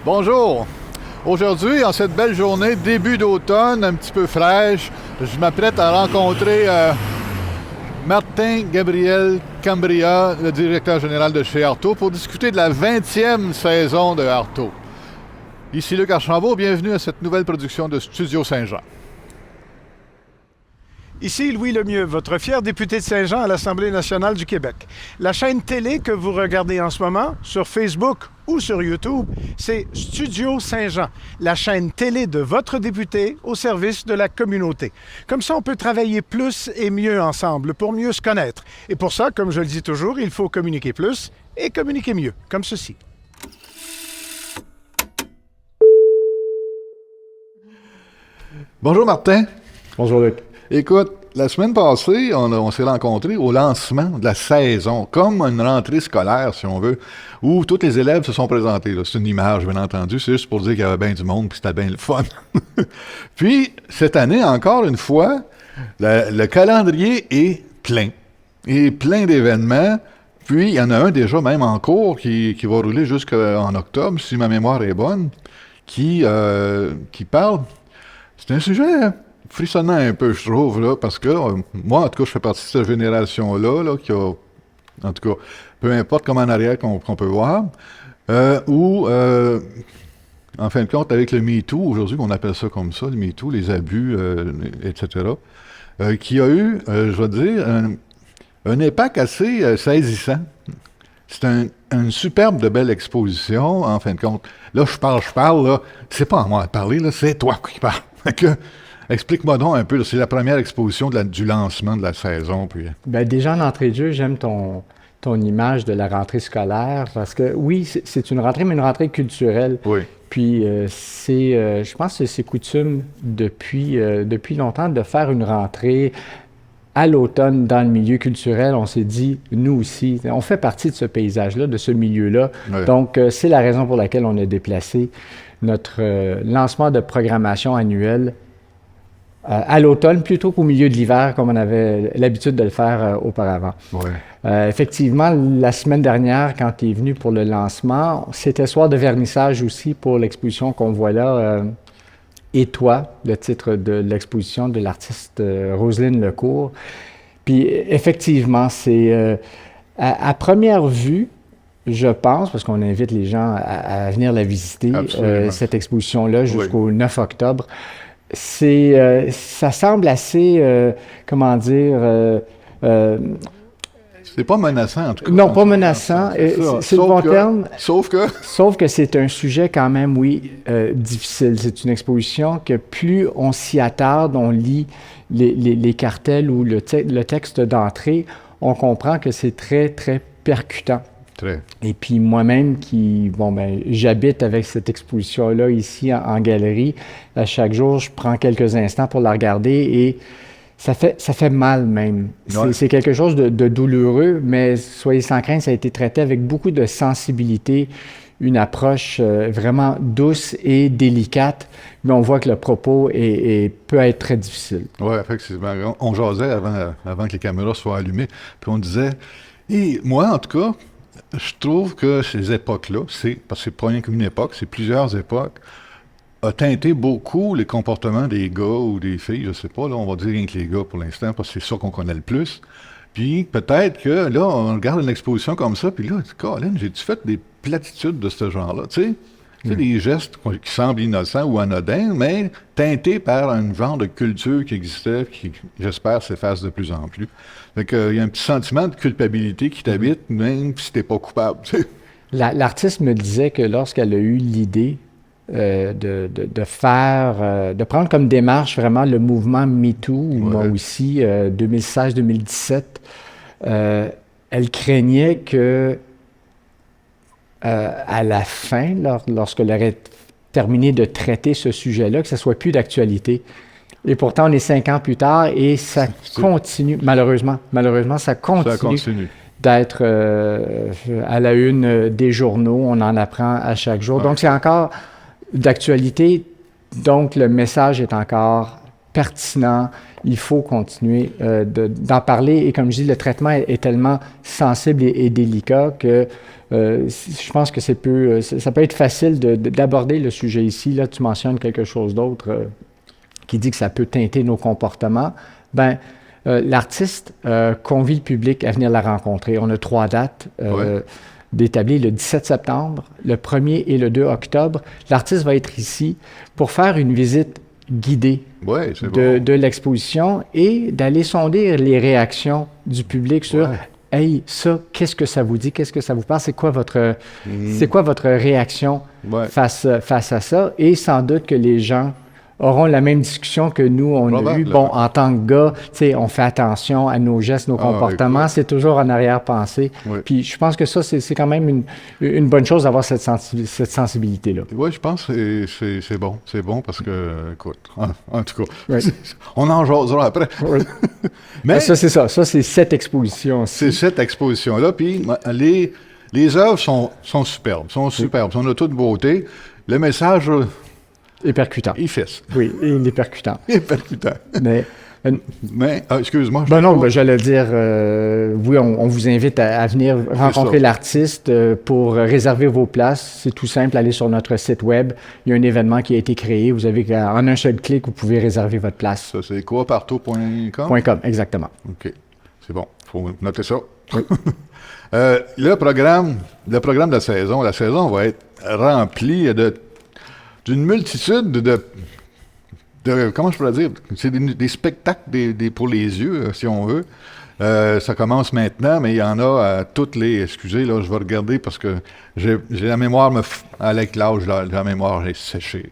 Bonjour! Aujourd'hui, en cette belle journée, début d'automne, un petit peu fraîche, je m'apprête à rencontrer Martin Gabriel Cambria, le directeur général de chez Arto, pour discuter de la 20e saison de Arto. Ici Luc Archambault, bienvenue à cette nouvelle production de Studio Saint-Jean. Ici Louis Lemieux, votre fier député de Saint-Jean à l'Assemblée nationale du Québec. La chaîne télé que vous regardez en ce moment, sur Facebook ou sur YouTube, c'est Studio Saint-Jean, la chaîne télé de votre député au service de la communauté. Comme ça, on peut travailler plus et mieux ensemble pour mieux se connaître. Et pour ça, comme je le dis toujours, il faut communiquer plus et communiquer mieux, comme ceci. Bonjour Martin. Bonjour Luc. Écoute, la semaine passée, on s'est rencontrés au lancement de la saison, comme une rentrée scolaire, si on veut, où tous les élèves se sont présentés. Là. C'est une image, bien entendu, c'est juste pour dire qu'il y avait bien du monde, puis c'était bien le fun. Puis, cette année, encore une fois, le calendrier est plein. Et plein d'événements. Puis, il y en a un déjà même en cours qui va rouler jusqu'en octobre, si ma mémoire est bonne, qui parle. C'est un sujet frissonnant un peu, je trouve, là, parce que moi, en tout cas, je fais partie de cette génération-là, là, qui a, en tout cas, peu importe comment en arrière qu'on peut voir, où, en fin de compte, avec le MeToo, aujourd'hui, qu'on appelle ça comme ça, le MeToo, les abus, etc., qui a eu, je vais dire, un impact assez saisissant. C'est une superbe de belle exposition, en fin de compte. Là, je parle, là, c'est pas à moi de parler, là, c'est toi qui parles. Explique-moi donc un peu, là, c'est la première exposition du lancement de la saison. Puis... Bien, déjà, en entrée de jeu, j'aime ton image de la rentrée scolaire, parce que oui, c'est une rentrée, mais une rentrée culturelle. Oui. Puis, je pense que c'est coutume depuis longtemps de faire une rentrée à l'automne dans le milieu culturel. On s'est dit, nous aussi, on fait partie de ce paysage-là, de ce milieu-là. Oui. Donc, c'est la raison pour laquelle on a déplacé notre lancement de programmation annuelle à l'automne plutôt qu'au milieu de l'hiver, comme on avait l'habitude de le faire auparavant. Ouais. Effectivement, la semaine dernière, quand tu es venu pour le lancement, c'était soir de vernissage aussi pour l'exposition qu'on voit là, Et toi, le titre de l'exposition de l'artiste Roselyne Lecourt. Puis effectivement, c'est à première vue, je pense, parce qu'on invite les gens à venir la visiter, cette exposition-là jusqu'au 9 octobre, ça semble assez, comment dire... c'est pas menaçant, en tout cas. Non, pas menaçant. C'est le bon terme. Sauf que c'est un sujet quand même, oui, difficile. C'est une exposition que plus on s'y attarde, on lit les cartels ou le texte d'entrée, on comprend que c'est très, très percutant. Très. Et puis moi-même j'habite avec cette exposition-là ici en galerie. À chaque jour, je prends quelques instants pour la regarder et ça fait mal même. Ouais. C'est quelque chose de douloureux, mais soyez sans crainte, ça a été traité avec beaucoup de sensibilité, une approche vraiment douce et délicate, mais on voit que le propos peut être très difficile. Oui, effectivement. On jasait avant que les caméras soient allumées, puis on disait, et moi en tout cas, je trouve que ces époques-là, parce que c'est pas rien qu'une époque, c'est plusieurs époques, a teinté beaucoup les comportements des gars ou des filles, je sais pas, là, on va dire rien que les gars pour l'instant, parce que c'est ça qu'on connaît le plus. Puis peut-être que là, on regarde une exposition comme ça, puis là, Colin, j'ai-tu fait des platitudes de ce genre-là, tu sais? Des gestes qui semblent innocents ou anodins, mais teintés par un genre de culture qui existait, qui, j'espère, s'efface de plus en plus. Fait qu'il y a un petit sentiment de culpabilité qui t'habite, même si t'es pas coupable. L'artiste me disait que lorsqu'elle a eu l'idée de prendre comme démarche vraiment le mouvement MeToo, moi aussi, 2016-2017, elle craignait que à la fin, lorsqu'elle aurait terminé de traiter ce sujet-là, que ça soit plus d'actualité. Et pourtant, on est 5 ans plus tard et ça continue, malheureusement, ça continue. D'être à la une des journaux, on en apprend à chaque jour. Donc, c'est encore d'actualité, donc le message est encore pertinent. Il faut continuer d'en parler. Et comme je dis, le traitement est tellement sensible et délicat que je pense que ça peut être facile d'aborder le sujet ici. Là, tu mentionnes quelque chose d'autre qui dit que ça peut teinter nos comportements. Ben, l'artiste convie le public à venir la rencontrer. On a 3 dates d'établir le 17 septembre, le 1er et le 2 octobre. L'artiste va être ici pour faire une visite guidée de l'exposition et d'aller sonder les réactions du public sur « Hey, ça, qu'est-ce que ça vous dit? Qu'est-ce que ça vous parle? C'est quoi votre réaction face à ça? » Et sans doute que les gens auront la même discussion que nous, on a eu. Bon, en tant que gars, tu sais, on fait attention à nos gestes, nos comportements. C'est toujours en arrière-pensée. Puis je pense que ça, c'est quand même une bonne chose d'avoir cette sensibilité-là. Oui, je pense que c'est bon. C'est bon parce que, écoute, en tout cas, on en jasera après. Mais ça, c'est ça. Ça, c'est cette exposition. C'est cette exposition-là. Puis les œuvres sont superbes. Sont de toute beauté. Le message... est percutant. Il fesse. Oui, il est percutant. Il est percutant. Mais excuse-moi. J'allais dire, oui, on vous invite à venir rencontrer l'artiste pour réserver vos places. C'est tout simple, allez sur notre site web. Il y a un événement qui a été créé. Vous avez, en un seul clic, vous pouvez réserver votre place. Ça, c'est quopartout.com? .com, exactement. OK. C'est bon. Il faut noter ça. Oui. Le programme de la saison va être rempli d'une multitude de comment je pourrais dire, c'est des spectacles pour les yeux, si on veut. Ça commence maintenant, mais il y en a à toutes les... Excusez, là, je vais regarder parce que j'ai la mémoire, avec l'âge, la mémoire est séchée.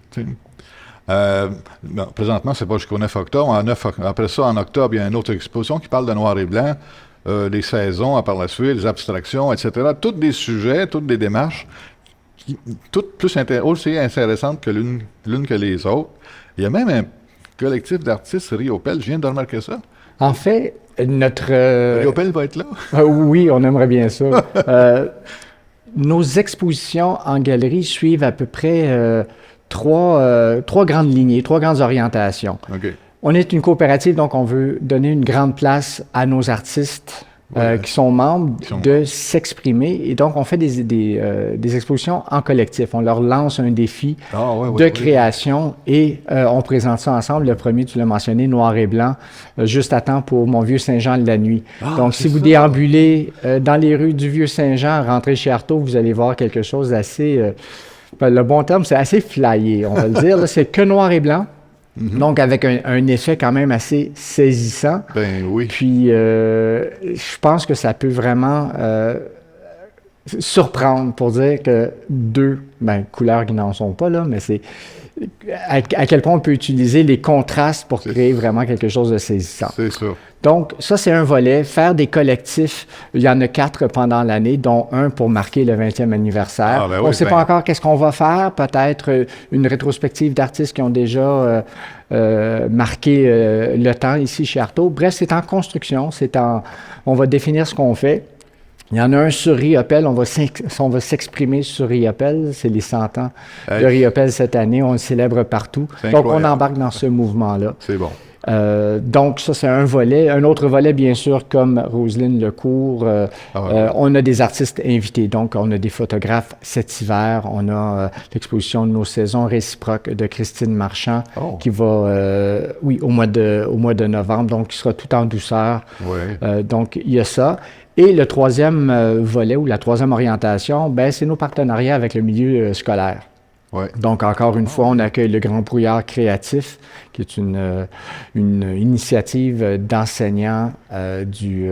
Présentement, c'est pas jusqu'au 9 octobre. Après ça, en octobre, il y a une autre exposition qui parle de noir et blanc, des saisons, par la suite, les abstractions, etc. Toutes des sujets, toutes des démarches toutes plus aussi intéressantes que l'une que les autres. Il y a même un collectif d'artistes Riopelle. Je viens de remarquer ça. En fait, notre... Riopelle va être là? Oui, on aimerait bien ça. Nos expositions en galerie suivent à peu près 3 grandes lignées, 3 grandes orientations. Okay. On est une coopérative, donc on veut donner une grande place à nos artistes qui sont membres de s'exprimer. Et donc, on fait des expositions en collectif. On leur lance un défi de création et on présente ça ensemble. Le premier, tu l'as mentionné, noir et blanc, juste à temps pour Mon Vieux-Saint-Jean de la nuit. Donc, si vous déambulez dans les rues du Vieux-Saint-Jean, rentrez chez Artaud, vous allez voir quelque chose d'assez... le bon terme, c'est assez flyé, on va le dire. Là, c'est que noir et blanc. Mm-hmm. Donc, avec un effet quand même assez saisissant. Ben oui. Puis, je pense que ça peut vraiment surprendre pour dire que 2 couleurs qui n'en sont pas, là, mais c'est à quel point on peut utiliser les contrastes pour créer vraiment quelque chose de saisissant. C'est ça. Donc, ça, c'est un volet. Faire des collectifs, il y en a 4 pendant l'année, dont un pour marquer le 20e anniversaire. On ne sait pas encore qu'est-ce qu'on va faire. Peut-être une rétrospective d'artistes qui ont déjà marqué le temps ici chez Artaud. Bref, c'est en construction. On va définir ce qu'on fait. Il y en a un sur Riopelle, on va s'exprimer sur Riopelle, c'est les 100 ans de Riopelle cette année, on le célèbre partout. Donc, on embarque dans ce mouvement-là. C'est bon. Donc, ça, c'est un volet. Un autre volet, bien sûr, comme Roselyne Lecourt, on a des artistes invités. Donc, on a des photographes cet hiver. On a l'exposition de nos saisons réciproques de Christine Marchand qui va, au mois de novembre, donc qui sera tout en douceur. Ouais. Donc, il y a ça. Et le 3e volet ou la 3e orientation, c'est nos partenariats avec le milieu scolaire. Ouais. Donc, encore une fois, on accueille le Grand Brouillard créatif, qui est une initiative d'enseignants du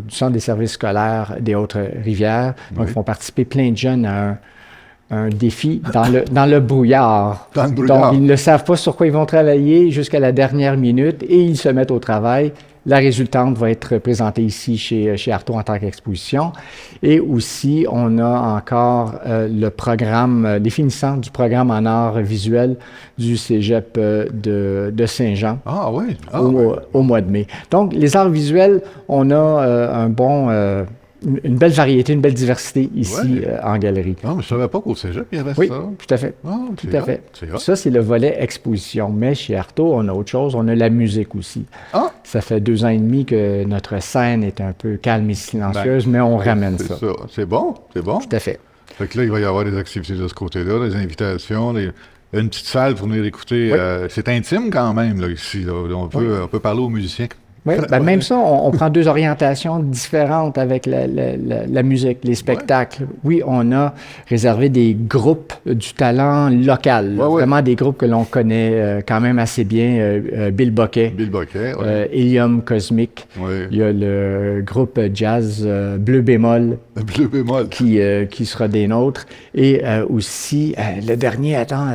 Centre des services scolaires des Hautes-Rivières. Donc, ils font participer plein de jeunes à un défi dans le brouillard. Dans le brouillard. Donc, ils ne savent pas sur quoi ils vont travailler jusqu'à la dernière minute et ils se mettent au travail. La résultante va être présentée ici chez Artaud en tant qu'exposition. Et aussi, on a encore le programme, les finissants du programme en art visuel du Cégep de Saint-Jean au mois de mai. Donc, les arts visuels, on a une belle variété, une belle diversité ici Ouais. en galerie. Non, mais je savais pas qu'au cégep, il y avait Oui, ça. tout à fait. Ah, Tout c'est à hot, fait. c'est hot. Ça, c'est le volet exposition. Mais chez Artaud, on a autre chose. On a la musique aussi. Ah! Ça fait 2 ans et demi que notre scène est un peu calme et silencieuse, mais on ramène C'est ça. ça. C'est bon, c'est bon. Tout à fait. Fait que là, il va y avoir des activités de ce côté-là, des invitations, une petite salle pour venir écouter. Oui. C'est intime quand même, là, ici. Là. On peut parler aux musiciens. Oui, ben même ça, on prend 2 orientations différentes avec la musique, les spectacles. Oui, on a réservé des groupes du talent local, Ouais, ouais. vraiment des groupes que l'on connaît quand même assez bien. Bill Boquet, Bill Boquet, ouais. Hélium Cosmique. Ouais. Il y a le groupe jazz Bleu Bémol Bleu bémol. qui sera des nôtres. Et aussi, le dernier, attends.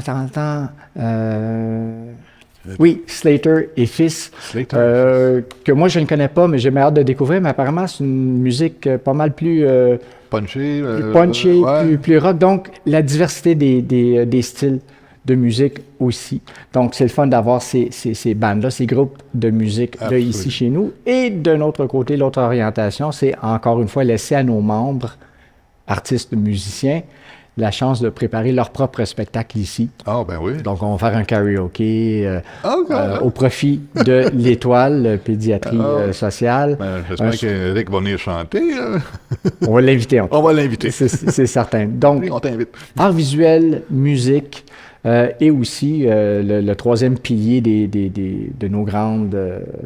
Oui, Slater et Fils, Slater que moi je ne connais pas, mais j'ai hâte de découvrir. Mais apparemment, c'est une musique pas mal plus Punché. punchy, ouais. plus rock. Donc, la diversité des styles de musique aussi. Donc, c'est le fun d'avoir ces bandes-là, ces groupes de musique là, Absolument. ici chez nous. Et d'un autre côté, l'autre orientation, c'est encore une fois laisser à nos membres, artistes, musiciens, la chance de préparer leur propre spectacle ici. Ah, ben oui. Donc, on va faire un karaoké Ah, quand au profit de l'Étoile, pédiatrie sociale. ben, j'espère qu'Éric va venir chanter. On va l'inviter. On va l'inviter. C'est certain. Donc, Oui, on t'invite. art visuel, musique, et aussi le troisième pilier de nos grandes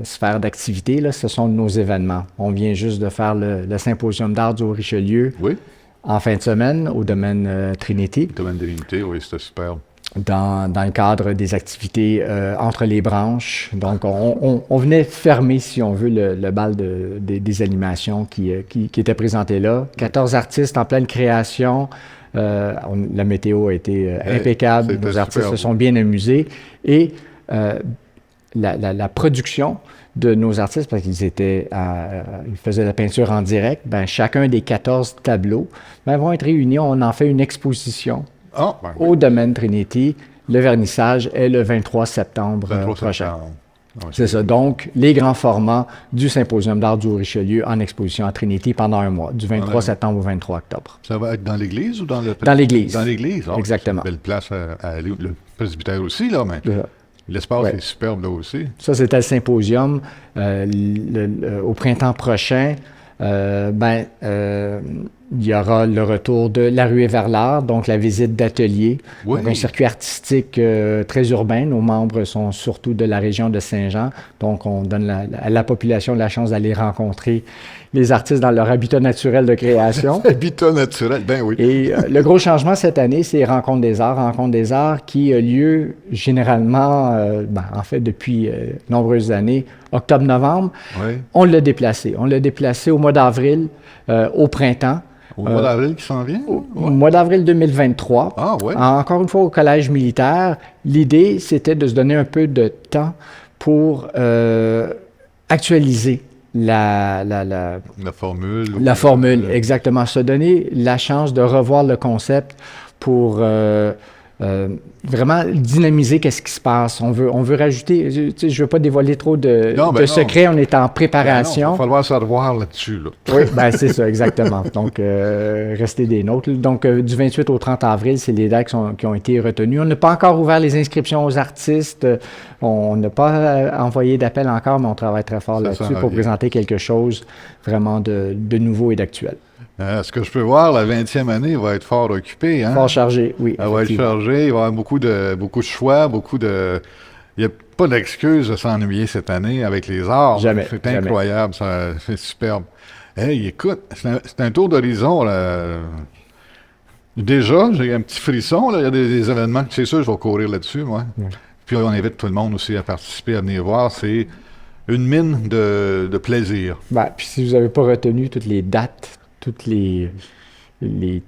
sphères d'activité, là, ce sont nos événements. On vient juste de faire le Symposium d'art du Haut-Richelieu Oui. en fin de semaine au domaine Trinity, Domaine de l'unité, oui, c'était superbe. dans le cadre des activités entre les branches. Donc, on venait fermer, si on veut, le bal des animations qui était présenté là. 14 artistes en pleine création. La météo a été impeccable. c'était Nos artistes superbe. se sont bien amusés. Et la production de nos artistes, parce qu'ils ils faisaient la peinture en direct, ben, chacun des 14 tableaux vont être réunis. On en fait une exposition Ah, ben oui. au domaine Trinity. Le vernissage est le 23 septembre 23 prochain. septembre. Ah, C'est ça. Donc, les grands formats du Symposium d'art du Haut-Richelieu en exposition à Trinity pendant un mois, du 23 septembre au 23 octobre. Ça va être dans l'église ou dans le... Dans l'église. Dans l'église. Ah, Exactement. C'est une belle place à aller. Le presbytère aussi, là, mais C'est ça. l'espace Ouais. est superbe, là aussi. Ça, c'était le symposium. Au printemps prochain, il y aura le retour de la ruée vers l'art, donc la visite d'ateliers. Oui. Donc, un circuit artistique très urbain. Nos membres sont surtout de la région de Saint-Jean. Donc, on donne à la population la chance d'aller rencontrer les artistes dans leur habitat naturel de création. Habitat naturel, ben oui. Et le gros changement cette année, c'est Rencontre des arts qui a lieu généralement, en fait, depuis nombreuses années, octobre-novembre. Oui. On l'a déplacé. On l'a déplacé au mois d'avril, au printemps. Au mois d'avril qui s'en vient? Au mois d'avril 2023. Ah, ouais. Encore une fois, au collège militaire. L'idée, c'était de se donner un peu de temps pour actualiser la formule. La formule, exactement. Se donner la chance de revoir le concept pour vraiment dynamiser qu'est-ce qui se passe. On veut rajouter, je ne veux pas dévoiler trop de secrets, on est en préparation. Il va falloir se revoir là-dessus. Là. Oui, c'est ça, exactement. Donc, restez des notes. Donc, du 28 au 30 avril, c'est les dates qui ont été retenues. On n'a pas encore ouvert les inscriptions aux artistes. On n'a pas envoyé d'appel encore, mais on travaille très fort là-dessus pour présenter quelque chose vraiment de nouveau et d'actuel. Ce que je peux voir, la 20e année va être fort occupée. Hein? Fort chargée, oui. Elle va être chargée, il va y avoir beaucoup de choix, il n'y a pas d'excuse de s'ennuyer cette année avec les arts. Jamais. C'est incroyable, c'est superbe. Hey, écoute, c'est un tour d'horizon. Là. Déjà, j'ai un petit frisson. Là. Il y a des événements, c'est sûr, je vais courir là-dessus, moi. Oui. Puis on invite tout le monde aussi à participer, à venir voir. C'est une mine de plaisir. Puis si vous n'avez pas retenu toutes les dates, toutes les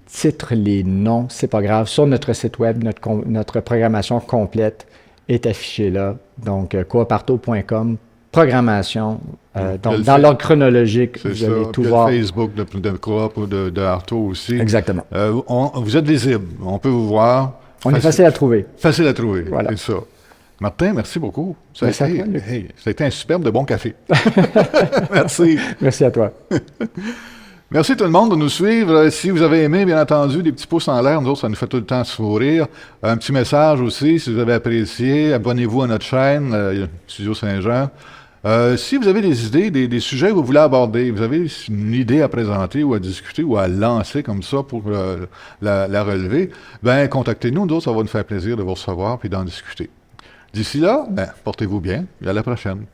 titres, les noms, c'est pas grave. Sur notre site web, notre programmation complète est affichée là. Donc, cooparto.com, programmation. Donc, dans l'ordre chronologique, vous allez tout voir. Le Facebook de Coop ou de Arto aussi. Exactement. Vous êtes visible. On peut vous voir. On est facile à trouver. Facile à trouver, voilà. C'est ça. Martin, merci beaucoup. Ça a été un superbe de bon café. Merci. Merci à toi. Merci tout le monde de nous suivre. Si vous avez aimé, bien entendu, des petits pouces en l'air, nous autres, ça nous fait tout le temps sourire. Un petit message aussi, si vous avez apprécié, abonnez-vous à notre chaîne, Studio Saint-Jean. Si vous avez des idées, des sujets que vous voulez aborder, vous avez une idée à présenter ou à discuter ou à lancer comme ça pour la relever, ben contactez-nous, nous autres, ça va nous faire plaisir de vous recevoir et d'en discuter. D'ici là, ben, portez-vous bien et à la prochaine.